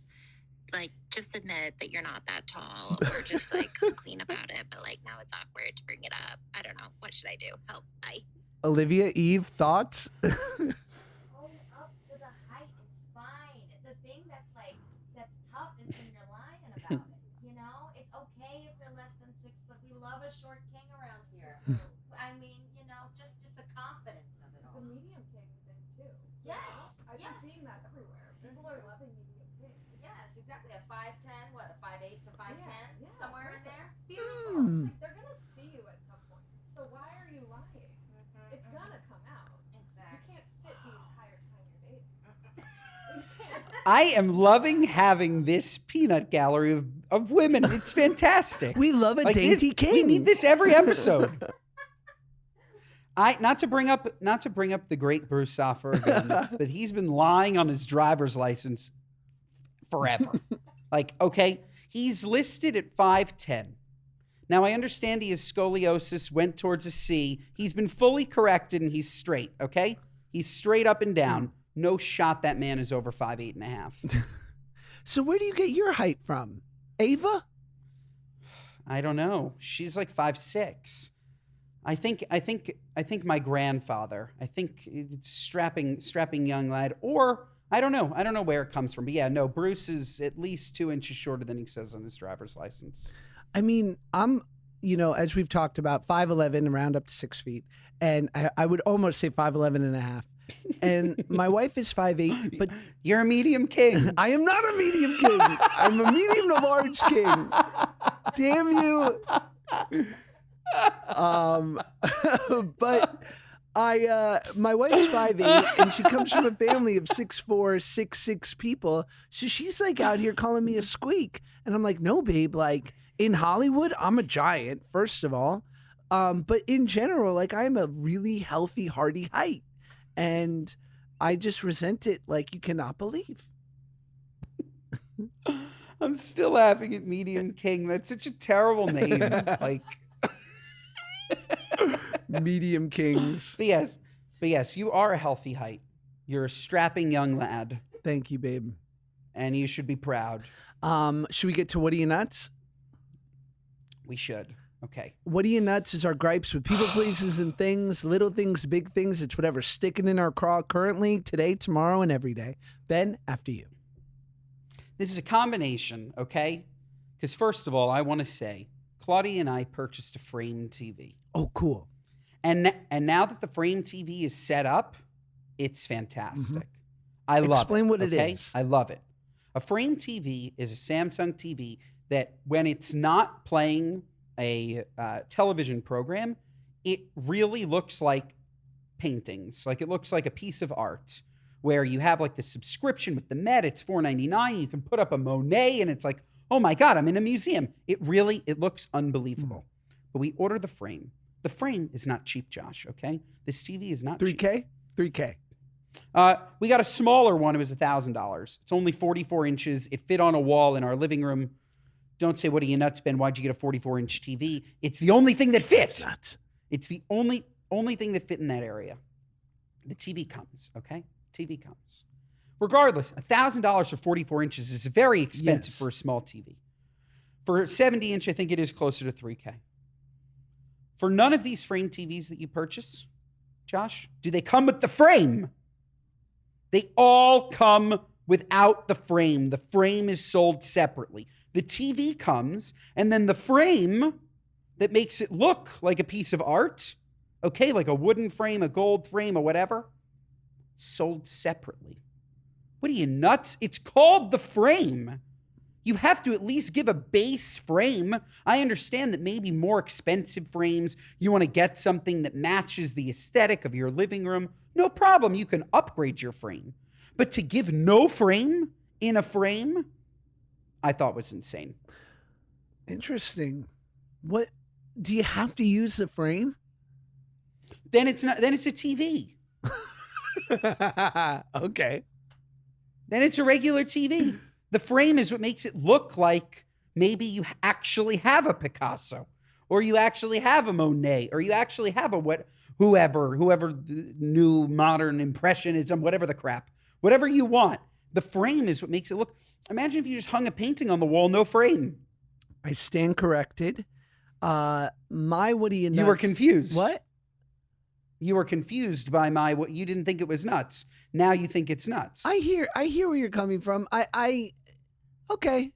Like, just admit that you're not that tall, or just, like, come clean about it. But, like, now it's awkward to bring it up. I don't know. What should I do? Help. Bye. Olivia, Eve, thoughts? Just own up to the height. It's fine. The thing that's tough is when you're lying about it. You know, it's okay if you're less than 6 foot. We love a short king around here. I mean, you know, just the confidence of it all. The medium king is in too. Yes. I've been seeing that everywhere. People are loving medium king. Yes, exactly. A 5'10", what, a 5'8" to 5'10", Yeah, somewhere in there. Beautiful. Hmm. It's like they're gonna see you at some point. So why are you lying? It's gonna come out. Exactly. You can't sit the entire time you're dating. You can't. I am loving having this peanut gallery of women. It's fantastic. We love a Like dainty king. We need this every episode. Not to bring up the great Bruce Soffer again, but he's been lying on his driver's license forever. Like, okay, he's listed at 5'10". Now I understand he has scoliosis, went towards a C. He's been fully corrected and he's straight, okay? He's straight up and down. No shot that man is over 5'8.5". So where do you get your height from? Ava? I don't know. She's like 5'6". I think my grandfather. I think it's strapping young lad. Or I don't know. I don't know where it comes from. But yeah, no, Bruce is at least 2 inches shorter than he says on his driver's license. I mean, I'm, as we've talked about, 5'11", around up to 6 feet. And I would almost say 5'11 and a half. And my wife is 5'8", but you're a medium king. I am not a medium king. I'm a medium to large king. Damn you. But my wife's 5'8", and she comes from a family of 6'4", 6'6" people. So she's like out here calling me a squeak. And I'm like, no, babe, like in Hollywood, I'm a giant, first of all. But in general, like I'm a really healthy, hearty height. And I just resent it like you cannot believe. I'm still laughing at medium king. That's such a terrible name. Like medium kings. But yes, you are a healthy height. You're a strapping young lad. Thank you, babe. And you should be proud. Should we get to what are you nuts? We should. Okay. What are you nuts is our gripes with people, places, and things, little things, big things. It's whatever's sticking in our craw currently, today, tomorrow, and every day. Ben, after you. This is a combination, okay? Because first of all, I want to say, Claudia and I purchased a frame TV. Oh, cool. And now that the frame TV is set up, it's fantastic. I love it. Explain what it okay? is. I love it. A frame TV is a Samsung TV that when it's not playing a television program, it really looks like paintings. Like it looks like a piece of art where you have like the subscription with the Met. It's $4.99. You can put up a Monet and it's like, oh my God, I'm in a museum. It looks unbelievable. But we ordered the frame. The frame is not cheap, Josh, okay? This TV is not cheap. 3K? 3K. We got a smaller one. It was $1,000. It's only 44 inches. It fit on a wall in our living room. Don't say, what are you nuts, Ben? Why'd you get a 44-inch TV? It's the only thing that fit. It's the only thing that fit in that area. The TV comes, okay? TV comes. Regardless, $1,000 for 44 inches is very expensive for a small TV. For 70-inch, I think it is closer to 3K. For none of these frame TVs that you purchase, Josh, do they come with the frame? They all come without the frame. The frame is sold separately. The TV comes, and then the frame that makes it look like a piece of art, okay, like a wooden frame, a gold frame, or whatever, sold separately. What are you, nuts? It's called the frame. You have to at least give a base frame. I understand that maybe more expensive frames, you want to get something that matches the aesthetic of your living room. No problem. You can upgrade your frame. But to give no frame in a frame, I thought was insane. Interesting. What do you have to use the frame? Then it's not. Then it's a TV. Okay. Then it's a regular TV. The frame is what makes it look like maybe you actually have a Picasso, or you actually have a Monet, or you actually have a whoever new modern impressionism, whatever the crap, whatever you want. The frame is what makes it look. Imagine if you just hung a painting on the wall, no frame. I stand corrected. What do you nuts? You were confused. What? You were confused by what you didn't think it was nuts. Now you think it's nuts. I hear where you're coming from. Okay.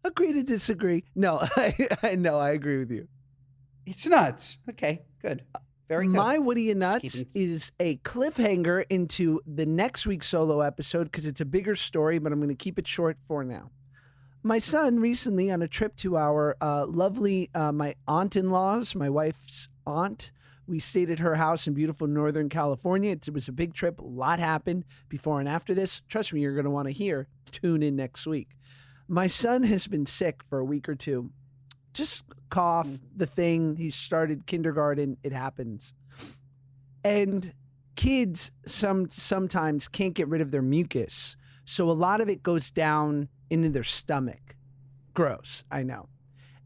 Agree to disagree. No, I agree with you. It's nuts. Okay, good. Very good. My What Are You Nuts is a cliffhanger into the next week's solo episode because it's a bigger story, but I'm going to keep it short for now. My son recently on a trip to our lovely, my aunt-in-laws, my wife's aunt. We stayed at her house in beautiful Northern California. It was a big trip. A lot happened before and after this. Trust me, you're going to want to hear. Tune in next week. My son has been sick for a week or two. Just cough, the thing. He started kindergarten. It happens. And kids sometimes can't get rid of their mucus. So a lot of it goes down into their stomach. Gross, I know.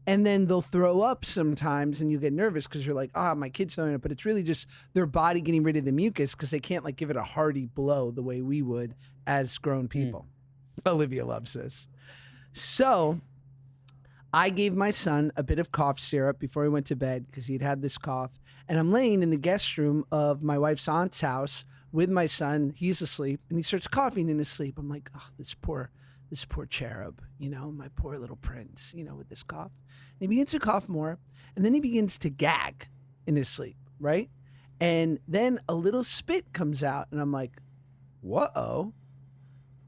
And then they'll throw up sometimes and you get nervous because you're like, my kid's throwing up. But it's really just their body getting rid of the mucus because they can't like give it a hearty blow the way we would as grown people. Olivia loves this. So I gave my son a bit of cough syrup before he went to bed because he'd had this cough. And I'm laying in the guest room of my wife's aunt's house with my son. He's asleep and he starts coughing in his sleep. I'm like, this poor cherub, my poor little prince, with this cough. And he begins to cough more, and then he begins to gag in his sleep, right? And then a little spit comes out, and I'm like, whoa.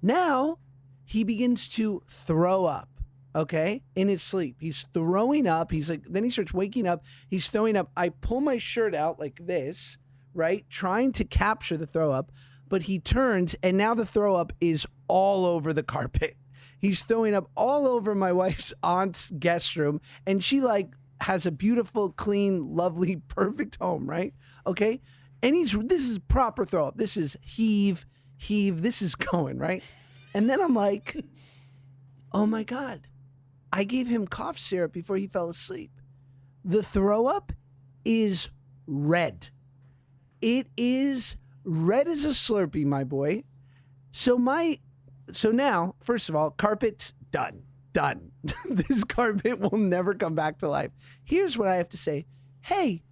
Now he begins to throw up, okay, in his sleep. He's throwing up. He's like, then he starts waking up. He's throwing up. I pull my shirt out like this, right, trying to capture the throw up, but he turns, and now the throw up is all over the carpet. He's throwing up all over my wife's aunt's guest room, and she like has a beautiful, clean, lovely, perfect home, right? Okay, and this is proper throw up. This is heave. This is going right, and then I'm like, oh my God, I gave him cough syrup before he fell asleep. The throw up is red. It is red as a Slurpee, my boy. So now, first of all, carpet's done. This carpet will never come back to life. Here's what I have to say. Hey,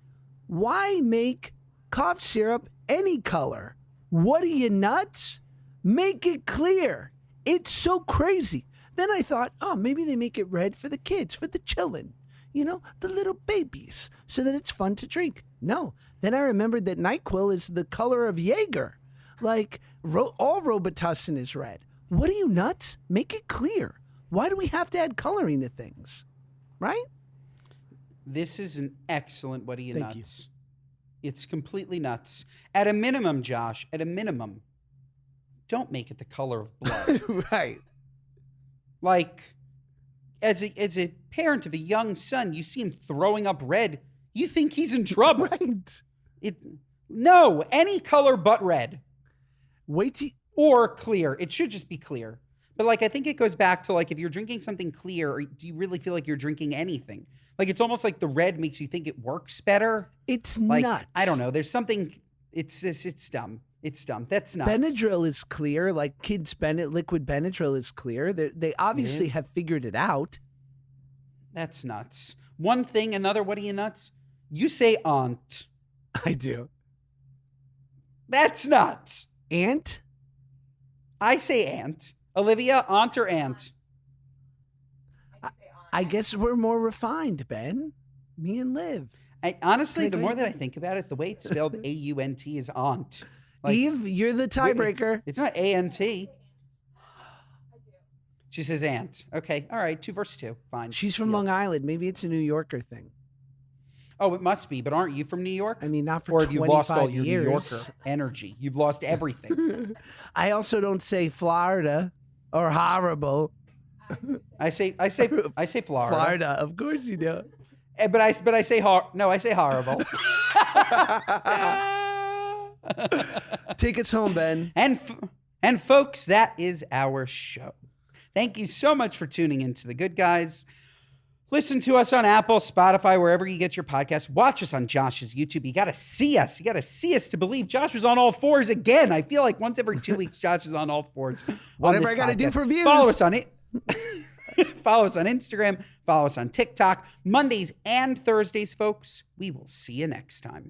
why make cough syrup any color? What are you, nuts? Make it clear. It's so crazy. Then I thought, maybe they make it red for the kids, for the chillin', the little babies, so that it's fun to drink. No. Then I remembered that NyQuil is the color of Jaeger. Like, all Robitussin is red. What are you, nuts? Make it clear. Why do we have to add coloring to things? Right? This is an excellent What Are You Thank Nuts? It's completely nuts. At a minimum, Josh, don't make it the color of blood. Right. Like, as a parent of a young son, you see him throwing up red, you think he's in trouble. Right. No, any color but red. Or clear. It should just be clear. But like, I think it goes back to like, if you're drinking something clear, or do you really feel like you're drinking anything? Like, it's almost like the red makes you think it works better. It's like, nuts. I don't know. There's something. It's dumb. It's dumb. That's nuts. Benadryl is clear. Like kids' liquid Benadryl is clear. They obviously have figured it out. That's nuts. One thing, another. What are you nuts? You say aunt. I do. That's nuts. Aunt? I say aunt. Olivia, aunt or aunt? I guess we're more refined, Ben. Me and Liv. Honestly, the more that I think about it, the way it's spelled A-U-N-T is aunt. Like, Eve, you're the tiebreaker. It's not A-N-T. She says aunt. Okay. All right. 2 versus 2. Fine. She's from Long Island. Maybe it's a New Yorker thing. Oh, it must be. But aren't you from New York? I mean, not for 25 years. Or have you lost all your years. New Yorker energy? You've lost everything. I also don't say Florida or horrible. I say Florida. Florida, of course you do. But I say I say horrible. Take us home, Ben. And folks, that is our show. Thank you so much for tuning in to The Good Guys. Listen to us on Apple, Spotify, wherever you get your podcasts. Watch us on Josh's YouTube. You got to see us. You got to see us to believe Josh was on all fours again. I feel like once every 2 weeks, Josh is on all fours. Whatever I got to do for views. Follow us on it. Follow us on Instagram. Follow us on TikTok. Mondays and Thursdays, folks. We will see you next time.